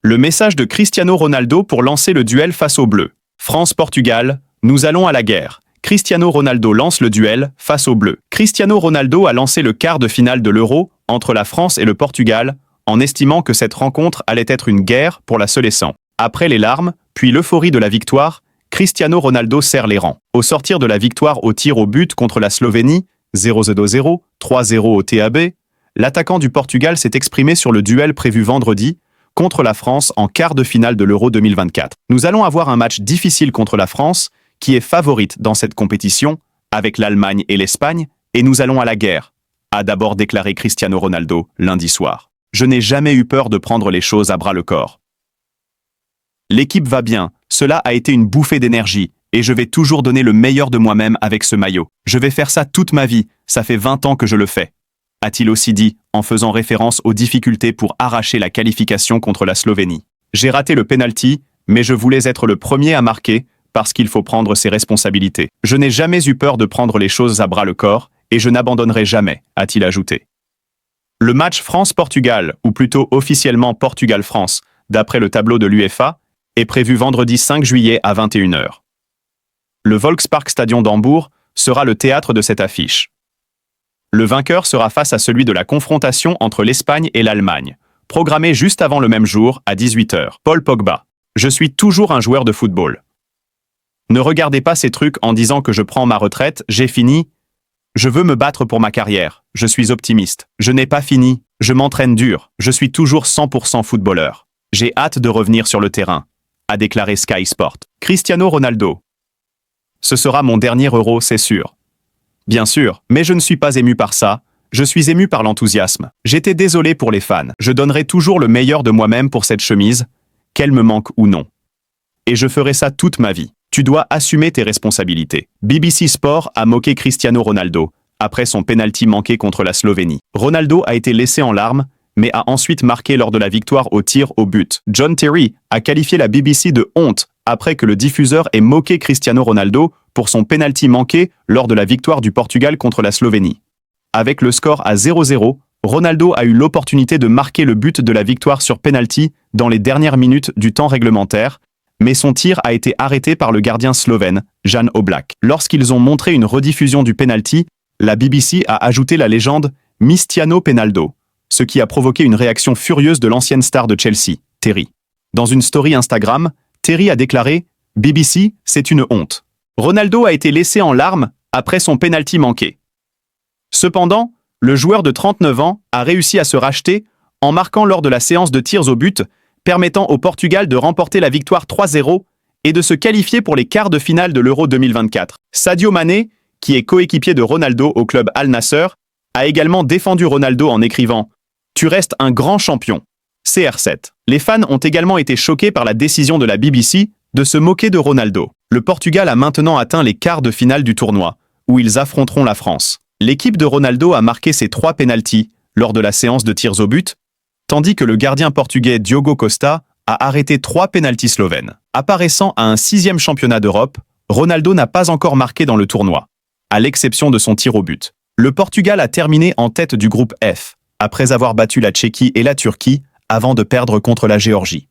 Le message de Cristiano Ronaldo pour lancer le duel face aux Bleus. France-Portugal, nous allons à la guerre. Cristiano Ronaldo lance le duel face aux Bleus. Cristiano Ronaldo a lancé le quart de finale de l'Euro entre la France et le Portugal en estimant que cette rencontre allait être une guerre pour la Seleção. Après les larmes, puis l'euphorie de la victoire, Cristiano Ronaldo serre les rangs. Au sortir de la victoire au tir au but contre la Slovénie, 0-0, 3-0 au TAB, l'attaquant du Portugal s'est exprimé sur le duel prévu vendredi contre la France en quart de finale de l'Euro 2024. Nous allons avoir un match difficile contre la France, qui est favorite dans cette compétition, avec l'Allemagne et l'Espagne, et nous allons à la guerre, a d'abord déclaré Cristiano Ronaldo lundi soir. Je n'ai jamais eu peur de prendre les choses à bras-le-corps. L'équipe va bien, cela a été une bouffée d'énergie, et je vais toujours donner le meilleur de moi-même avec ce maillot. Je vais faire ça toute ma vie, ça fait 20 ans que je le fais, a-t-il aussi dit, en faisant référence aux difficultés pour arracher la qualification contre la Slovénie. J'ai raté le penalty, mais je voulais être le premier à marquer, parce qu'il faut prendre ses responsabilités. Je n'ai jamais eu peur de prendre les choses à bras-le-corps, et je n'abandonnerai jamais, a-t-il ajouté. Le match France-Portugal, ou plutôt officiellement Portugal-France, d'après le tableau de l'UEFA, est prévu vendredi 5 juillet à 21 h. Le Volksparkstadion d'Hambourg sera le théâtre de cette affiche. Le vainqueur sera face à celui de la confrontation entre l'Espagne et l'Allemagne, programmée juste avant le même jour, à 18 h. Paul Pogba. Je suis toujours un joueur de football. Ne regardez pas ces trucs en disant que je prends ma retraite, j'ai fini. Je veux me battre pour ma carrière, je suis optimiste. Je n'ai pas fini, je m'entraîne dur, je suis toujours 100% footballeur. J'ai hâte de revenir sur le terrain, a déclaré Sky Sport. Cristiano Ronaldo. Ce sera mon dernier Euro, c'est sûr. Bien sûr, mais je ne suis pas ému par ça, je suis ému par l'enthousiasme. J'étais désolé pour les fans. Je donnerai toujours le meilleur de moi-même pour cette chemise, qu'elle me manque ou non. Et je ferai ça toute ma vie. Tu dois assumer tes responsabilités. BBC Sport a moqué Cristiano Ronaldo après son penalty manqué contre la Slovénie. Ronaldo a été laissé en larmes, mais a ensuite marqué lors de la victoire au tir au but. John Terry a qualifié la BBC de honte après que le diffuseur ait moqué Cristiano Ronaldo pour son penalty manqué lors de la victoire du Portugal contre la Slovénie. Avec le score à 0-0, Ronaldo a eu l'opportunité de marquer le but de la victoire sur penalty dans les dernières minutes du temps réglementaire, mais son tir a été arrêté par le gardien slovène, Jan Oblak. Lorsqu'ils ont montré une rediffusion du penalty, la BBC a ajouté la légende « Mistiano Penaldo », ce qui a provoqué une réaction furieuse de l'ancienne star de Chelsea, Terry. Dans une story Instagram, Terry a déclaré « BBC, c'est une honte ». Ronaldo a été laissé en larmes après son penalty manqué. Cependant, le joueur de 39 ans a réussi à se racheter en marquant lors de la séance de tirs au but, permettant au Portugal de remporter la victoire 3-0 et de se qualifier pour les quarts de finale de l'Euro 2024. Sadio Mané, qui est coéquipier de Ronaldo au club Al Nassr, a également défendu Ronaldo en écrivant « Tu restes un grand champion ». CR7. Les fans ont également été choqués par la décision de la BBC de se moquer de Ronaldo. Le Portugal a maintenant atteint les quarts de finale du tournoi, où ils affronteront la France. L'équipe de Ronaldo a marqué ses 3 pénaltys lors de la séance de tirs au but, tandis que le gardien portugais Diogo Costa a arrêté 3 pénaltys slovènes. Apparaissant à un 6e championnat d'Europe, Ronaldo n'a pas encore marqué dans le tournoi, à l'exception de son tir au but. Le Portugal a terminé en tête du groupe F, après avoir battu la Tchéquie et la Turquie, avant de perdre contre la Géorgie.